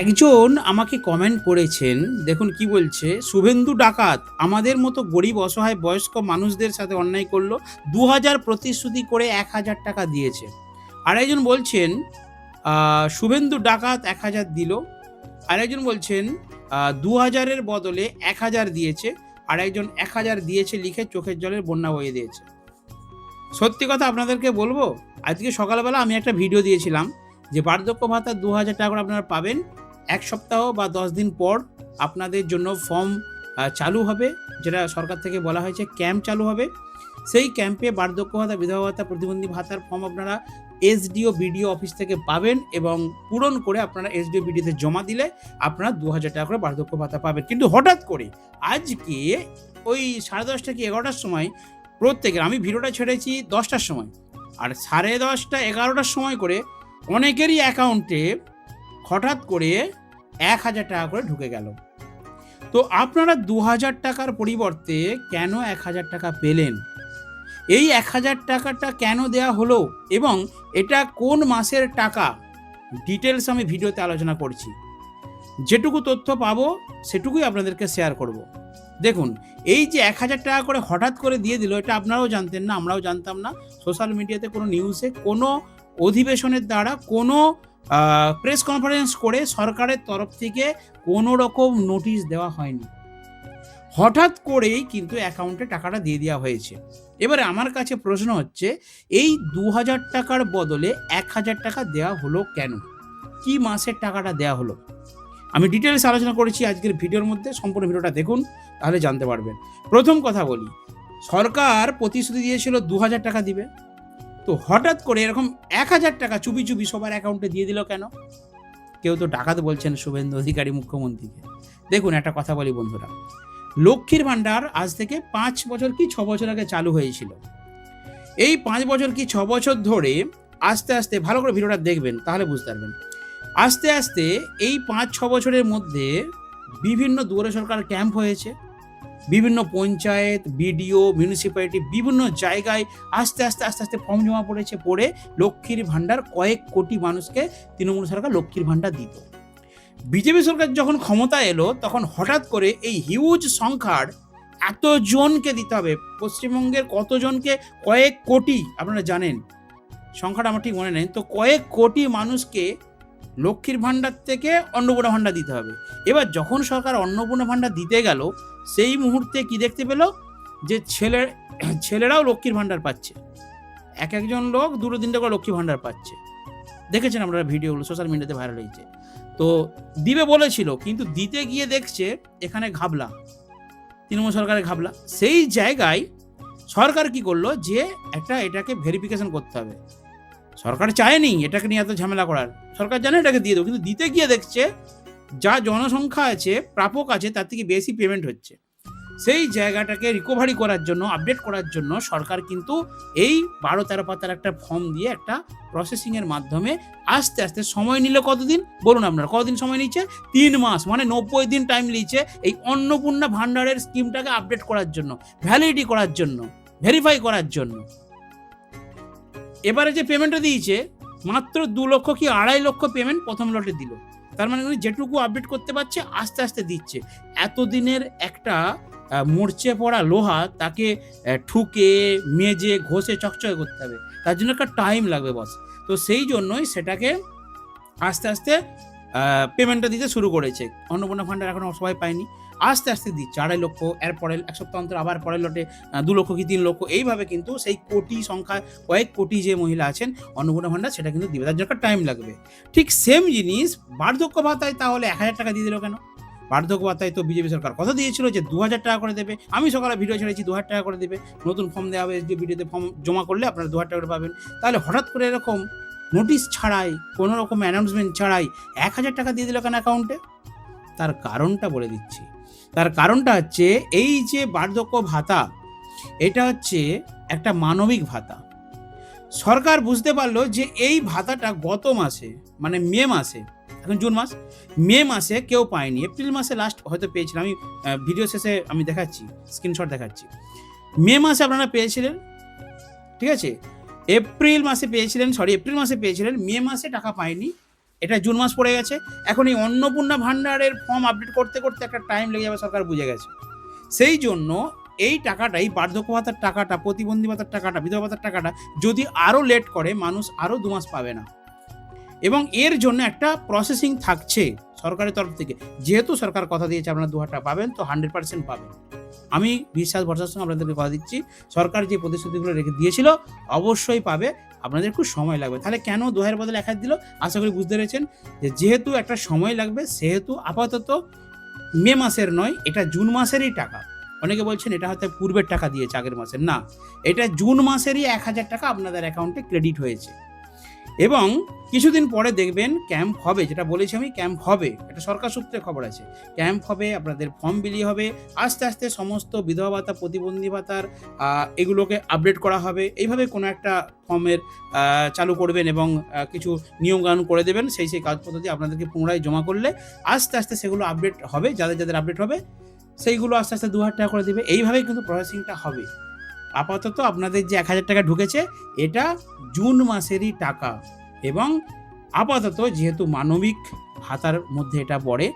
একজন আমাকে কমেন্ট করেছেন, দেখুন কি বলছে, শুভেন্দু ডাকাত আমাদের মতো গরিব অসহায় বয়স্ক মানুষদের সাথে অন্যায় করলো, ২০০০ প্রতিশ্রুতি করে ১,০০০ টাকা দিয়েছে। আরেকজন বলছেন শুভেন্দু ডাকাত ১,০০০ দিল। আরেকজন বলছেন ২,০০০ এর বদলে ১,০০০ দিয়েছে। আরেকজন ১,০০০ দিয়েছে লিখে চোখের জলের বন্যা বইয়ে দিয়েছে। সত্যি কথা আপনাদেরকে বলবো, আজকে সকালবেলা আমি একটা ভিডিও দিয়েছিলাম যে বার্ধক্য ভাতা ২,০০০ টাকা করে আপনারা পাবেন। ১ সপ্তাহ বা ১০ দিন পর আপনাদের জন্য ফর্ম চালু হবে, যেটা সরকার থেকে বলা হয়েছে ক্যাম্প চালু হবে। সেই ক্যাম্পে বার্ধক্য ভাতা, বিধবা ভাতা, প্রতিবন্ধী ভাতার ফর্ম আপনারা এসডিও, বিডিও অফিস থেকে পাবেন এবং পূরণ করে আপনারা এসডিও, বিডিওতে জমা দিলে আপনারা ২,০০০ টাকা করে বার্ধক্য ভাতা পাবেন। কিন্তু হঠাৎ করে আজকে ওই 10:30 কি 11টার সময় প্রত্যেকের, আমি ভিডিওটা ছেড়েছি 10টার সময়, আর 10:30, 11টার সময় করে অনেকেরই অ্যাকাউন্টে হঠাৎ করে ১,০০০ টাকা করে ঢুকে গেল। তো আপনারা ২,০০০ টাকার পরিবর্তে কেন ১,০০০ টাকা পেলেন? এই ১,০০০ টাকাটা কেন দেয়া হলো এবং এটা কোন মাসের টাকা, ডিটেলস আমি ভিডিওতে আলোচনা করছি। যেটুকু তথ্য পাবো সেটুকুই আপনাদেরকে শেয়ার করব। দেখুন, এই যে ১,০০০ টাকা করে হঠাৎ করে দিয়ে দিল, এটা আপনারাও জানতেন না, আমরাও জানতাম না। সোশ্যাল মিডিয়াতে কোনো নিউজে, কোনো অধিবেশনের দ্বারা, কোনো প্রেস কনফারেন্স করে সরকারের তরফ থেকে কোনো রকম নোটিশ দেওয়া হয়নি। হঠাৎ করেই কিন্তু অ্যাকাউন্টে টাকাটা দিয়ে দেওয়া হয়েছে। এবারে আমার কাছে প্রশ্ন হচ্ছে, এই ২,০০০ টাকার বদলে ১,০০০ টাকা দেওয়া হলো কেন? কি মাসের টাকাটা দেওয়া হলো? আমি ডিটেলস আলোচনা করেছি আজকের ভিডিওর মধ্যে, সম্পূর্ণ ভিডিওটা দেখুন, তাহলে জানতে পারবেন। প্রথম কথা বলি, সরকার প্রতিশ্রুতি দিয়েছিল ২,০০০ টাকা দিবে। তো হঠাৎ করে এরকম ১,০০০ টাকা চুপি চুপি সবার অ্যাকাউন্টে দিয়ে দিল কেন? কেউ তো ডাকাত বলছেন শুভেন্দু অধিকারী মুখ্যমন্ত্রীকে। দেখুন, একটা কথা বলি বন্ধুরা, লক্ষ্মীর ভাণ্ডার আজ থেকে ৫ বছর কি ৬ বছর আগে চালু হয়েছিল। এই ৫ বছর কি ৬ বছর ধরে আস্তে আস্তে, ভালো করে ভিডিওটা দেখবেন তাহলে বুঝতে পারবেন, আস্তে আস্তে এই ৫-৬ বছরের মধ্যে বিভিন্ন দুয়ারে সরকার ক্যাম্প হয়েছে, বিভিন্ন পঞ্চায়েত, বিডিও, মিউনিসিপ্যালিটি, বিভিন্ন জায়গায় আস্তে আস্তে ফর্ম জমা পড়েছে, পড়ে লক্ষ্মীর ভাণ্ডার কয়েক কোটি মানুষকে তৃণমূল সরকার লক্ষ্মীর ভাণ্ডার দিত। বিজেপি সরকার যখন ক্ষমতা এলো তখন হঠাৎ করে এই হিউজ সংখ্যার এতজনকে দিতে হবে। পশ্চিমবঙ্গের কতজনকে, কয়েক কোটি, আপনারা জানেন সংখ্যাটা আমার ঠিক মনে নেই, তো কয়েক কোটি মানুষকে লক্ষ্মীর ভাণ্ডার থেকে অন্নপূর্ণা ভাণ্ডার দিতে হবে। এবার যখন সরকার অন্নপূর্ণা ভাণ্ডার দিতে গেল, সেই মুহূর্তে কি দেখতে পেল, যে ছেলেরাও লক্ষ্মীর ভাণ্ডার পাচ্ছে। একজন লোক 2-3টা করে লক্ষ্মী ভাণ্ডার পাচ্ছে। দেখেছেন আপনারা ভিডিওগুলো, সোশ্যাল মিডিয়াতে ভাইরাল হয়েছে। তো দিবে বলেছিল, কিন্তু দিতে গিয়ে দেখছে এখানে ঘাবলা, তৃণমূল সরকারের ঘাবলা। সেই জায়গায় সরকার কি করলো, যে এটাকে ভেরিফিকেশন করতে হবে। সরকার চায়নি এটাকে নিয়ে এত ঝামেলা করার, সরকার জানে এটাকে দিয়ে দেবো, কিন্তু দিতে গিয়ে দেখছে যা জনসংখ্যা আছে, প্রাপক আছে, তার থেকে বেশি পেমেন্ট হচ্ছে। সেই জায়গাটাকে রিকভারি করার জন্য, আপডেট করার জন্য সরকার কিন্তু এই 12-13 পাতার একটা ফর্ম দিয়ে একটা প্রসেসিংয়ের মাধ্যমে আস্তে আস্তে, সময় নিল কতদিন বলুন আপনারা, কতদিন সময় নিচ্ছে? 3 মাস, মানে 90 দিন টাইম নিচ্ছে এই অন্নপূর্ণা ভাণ্ডারের স্কিমটাকে আপডেট করার জন্য, ভ্যালিডিটি করার জন্য, ভেরিফাই করার জন্য। এবারে যে পেমেন্টটা দিয়েছে মাত্র 2 লক্ষ কি 2.5 লক্ষ পেমেন্ট প্রথম লটে দিল। তার মানে যেটুকু আপডেট করতে পারছে আস্তে আস্তে দিচ্ছে। এতদিনের একটা মরচে পড়া লোহা, তাকে ঠুকে, মেজে, ঘষে চকচকে করতে হবে, তার জন্য একটা টাইম লাগবে বস। তো সেই জন্যই সেটাকে আস্তে আস্তে পেমেন্টটা দিতে শুরু করেছে। অন্নপূর্ণা ভাণ্ডার এখনও সবাই পায়নি, আস্তে আস্তে দিচ্ছে 2.5 লক্ষ, এরপরে 1 সপ্তাহ অন্তর আবার পরের লটে 2 লক্ষ কি 3 লক্ষ, এইভাবে কিন্তু সেই কোটি সংখ্যা, কয়েক কোটি যে মহিলা আছেন অন্নপূর্ণা ভাণ্ডার, সেটা কিন্তু দিবে, তার জন্য একটা টাইম লাগবে। ঠিক সেম জিনিস বার্ধক্য ভাতায়, তাহলে 1,000 টাকা দিয়ে দিল কেন? বার্ধক্য ভাতায় তো বিজেপি সরকার কথা দিয়েছিল যে 2,000 টাকা করে দেবে। আমি সকালে ভিডিও ছেড়েছি 2,000 টাকা করে দেবে, নতুন ফর্ম দেওয়া হবে, এসডিও বিডিওতে ফর্ম জমা করলে আপনারা 2,000 টাকা করে পাবেন। তাহলে হঠাৎ করে এরকম নোটিশ ছাড়াই, কোনো রকম অ্যানাউন্সমেন্ট ছাড়াই 1,000 টাকা দিয়ে দিল কেন অ্যাকাউন্টে? তার কারণটা বলে দিচ্ছি। তার কারণটা হচ্ছে, এই যে বার্ধক্য ভাতা, এটা হচ্ছে একটা মানবিক ভাতা। সরকার বুঝতে পারলো যে এই ভাতাটা গত মাসে, মানে মে মাসে, এখন জুন মাস, মে মাসে কেউ পায়নি, এপ্রিল মাসে লাস্ট হয়তো পেয়েছিলাম। আমি ভিডিও শেষে আমি দেখাচ্ছি, স্ক্রিনশট দেখাচ্ছি। মে মাসে আপনারা পেয়েছিলেন, ঠিক আছে, এপ্রিল মাসে পেয়েছিলেন, মে মাসে টাকা পায়নি। এটা জুন মাস পড়ে গেছে, এখন এই অন্নপূর্ণা ভাণ্ডারের ফর্ম আপডেট করতে করতে একটা টাইম লেগে যাবে, সরকার বুঝে গেছে। সেই জন্য এই টাকাটাই, বার্ধক্য ভাতার টাকাটা, প্রতিবন্ধী ভাতার টাকাটা, বিধবা ভাতার টাকাটা যদি আরও লেট করে, মানুষ আরও 2 মাস পাবে না। এবং এর জন্য একটা প্রসেসিং থাকছে সরকারের তরফ থেকে। যেহেতু সরকার কথা দিয়েছে আপনারা 2,000 টাকা পাবেন, তো 100% পাবেন। আমি বিশ্বাস ভরসার সঙ্গে আপনাদেরকে কথা দিচ্ছি, সরকার যে প্রতিশ্রুতিগুলো রেখে দিয়েছিল অবশ্যই পাবে। আপনাদের একটু সময় লাগবে। তাহলে কেন 2,000 বদলে 1,000 দিল? আশা করি বুঝতে পেরেছেন যে যেহেতু একটা সময় লাগবে, সেহেতু আপাতত মে মাসের নয়, এটা জুন মাসেরই টাকা। অনেকে বলছেন এটা হয়তো পূর্বের টাকা দিয়েছে, আগের মাসের। না, এটা জুন মাসেরই 1,000 টাকা আপনাদের অ্যাকাউন্টে ক্রেডিট হয়েছে। এবং কিছুদিন পরে দেখবেন ক্যাম্প হবে, যেটা বলেছি আমি, ক্যাম্প হবে, এটা সরকার সূত্রে খবর আছে। ক্যাম্প হবে, আপনাদের ফর্ম বিলি হবে, আস্তে আস্তে সমস্ত বিধবা ভাতা, প্রতিবন্ধী ভাতার এগুলোকে আপডেট করা হবে। এইভাবে কোনো একটা ফর্মের চালু করবেন এবং কিছু নিয়মকানুন করে দেবেন। সেই কাজ পদ্ধতি আপনাদেরকে পুনরায় জমা করলে আস্তে আস্তে সেগুলো আপডেট হবে। যাদের যাদের আপডেট হবে সেইগুলো আস্তে আস্তে 2,000 টাকা করে দেবে। এইভাবেই কিন্তু প্রসেসিংটা হবে। আপাতত আপনাদের যে 1,000 টাকা ঢুকেছে, এটা জুন মাসেরই টাকা। এবং আপাতত যেহেতু মানবিক ভাতার মধ্যে এটা পড়ে,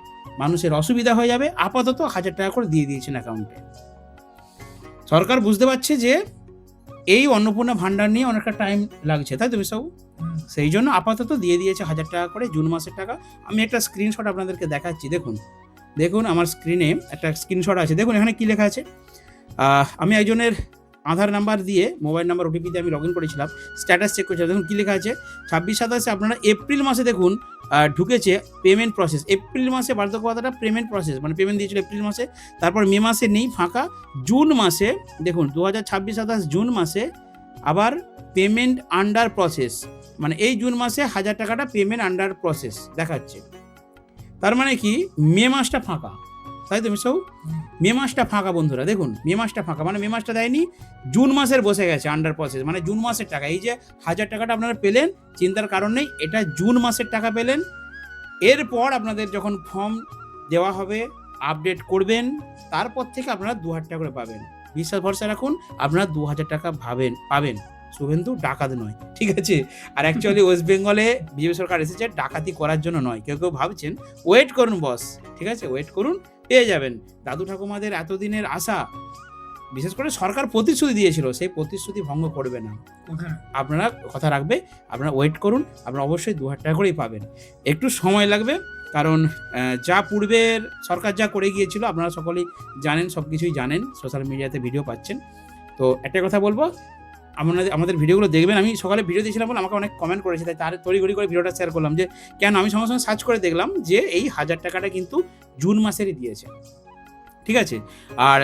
মানুষের অসুবিধা হয়ে যাবে, আপাতত 1,000 টাকা করে দিয়ে দিয়েছেন অ্যাকাউন্টে। সরকার বুঝতে পারছে যে এই অন্নপূর্ণা ভাণ্ডার নিয়ে অনেকটা টাইম লাগছে, তাই তো বিশাবু? সেই জন্য আপাতত দিয়ে দিয়েছে 1,000 টাকা করে জুন মাসের টাকা। আমি একটা স্ক্রিনশট আপনাদেরকে দেখাচ্ছি। দেখুন আমার স্ক্রিনে একটা স্ক্রিনশট আছে। দেখুন এখানে কি লেখা আছে। আমি একজনের আধার নাম্বার দিয়ে, মোবাইল নাম্বার ওটিপি দিয়ে আমি লগ ইন করেছিলাম, স্ট্যাটাস চেক করেছিলাম। দেখুন কী লেখা আছে, 26/27 আপনারা এপ্রিল মাসে দেখুন ঢুকেছে পেমেন্ট প্রসেস। এপ্রিল মাসে বার্ধক্য ভাতাটা পেমেন্ট প্রসেস, মানে পেমেন্ট দিয়েছিল এপ্রিল মাসে। তারপর মে মাসে নেই, ফাঁকা। জুন মাসে দেখুন 2026-27 জুন মাসে আবার পেমেন্ট আন্ডার প্রসেস, মানে এই জুন মাসে 1,000 টাকাটা পেমেন্ট আন্ডার প্রসেস দেখাচ্ছে। তার মানে কি মে মাসটা ফাঁকা, তাই তো মিশাউ? মে মাসটা ফাঁকা বন্ধুরা, দেখুন মে মাসটা ফাঁকা, মানে মে মাসটা দেয়নি, জুন মাসের বসে গেছে আন্ডার প্রসেস, মানে জুন মাসের টাকা। এই যে 1,000 টাকাটা আপনারা পেলেন, চিন্তার কারণ নেই, এটা জুন মাসের টাকা পেলেন। এরপর আপনাদের যখন ফর্ম দেওয়া হবে, আপডেট করবেন, তারপর থেকে আপনারা 2,000 টাকা করে পাবেন। বিশ্বাস ভরসা রাখুন, আপনারা 2,000 টাকা পাবেন। শুভেন্দু ডাকাত নয়, ঠিক আছে? আর অ্যাকচুয়ালি ওয়েস্ট বেঙ্গলে বিজেপি সরকার এসেছে ডাকাতি করার জন্য নয়। কেউ ভাবছেন, ওয়েট করুন বস, ঠিক আছে? ওয়েট করুন, পেয়ে যাবেন। দাদু ঠাকুমাদের এতদিনের আশা, বিশেষ করে সরকার প্রতিশ্রুতি দিয়েছিল, সেই প্রতিশ্রুতি ভঙ্গ করবে না। আপনারা কথা রাখবে, আপনারা ওয়েট করুন, আপনারা অবশ্যই 2,000 টাকা করেই পাবেন। একটু সময় লাগবে, কারণ যা পূর্বের সরকার যা করে গিয়েছিল আপনারা সকলেই জানেন, সব কিছুই জানেন, সোশ্যাল মিডিয়াতে ভিডিও পাচ্ছেন। তো একটা কথা বলবো, আমাদের ভিডিওগুলো দেখবেন। আমি সকালে ভিডিও দিয়েছিলাম বলে আমাকে অনেক কমেন্ট করেছে, তাই তার তড়িঘড়ি করে ভিডিওটা শেয়ার করলাম। যে কেন, আমি সঙ্গে সঙ্গে সার্চ করে দেখলাম যে এই 1,000 টাকাটা কিন্তু জুন মাসেরই দিয়েছে, ঠিক আছে? আর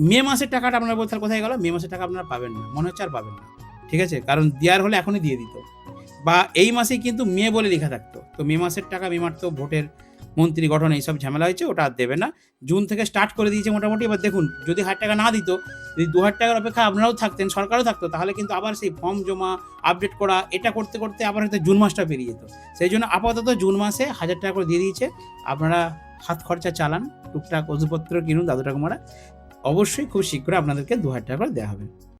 মে মাসের টাকাটা আপনারা বলতে কোথায় গেল? মে মাসের টাকা আপনারা পাবেন না, মনে হচ্ছে আর পাবেন না, ঠিক আছে? কারণ দেওয়ার হলে এখনই দিয়ে দিত, বা এই মাসেই কিন্তু মে বলে লেখা থাকতো। তো মে মাসের টাকা মে মাত্র ভোটের মন্ত্রী গঠন এইসব ঝামেলা হয়েছে, ওটা আর দেবে না। জুন থেকে স্টার্ট করে দিয়েছে মোটামুটি। এবার দেখুন, যদি 1,000 টাকা না দিত, যদি 2,000 টাকার অপেক্ষায় আপনারাও থাকতেন, সরকারও থাকতো, তাহলে কিন্তু আবার সেই ফর্ম জমা, আপডেট করা, এটা করতে করতে আবার হয়তো জুন মাসটা পেরিয়ে যেত। সেই জন্য আপাতত জুন মাসে 1,000 টাকা করে দিয়ে দিয়েছে। আপনারা হাত খরচা চালান, টুকটাক ওষুধপত্র কিনুন দাদু ঠাকুমারা। অবশ্যই খুব শীঘ্রই আপনাদেরকে 2,000 টাকা করে দেওয়া হবে।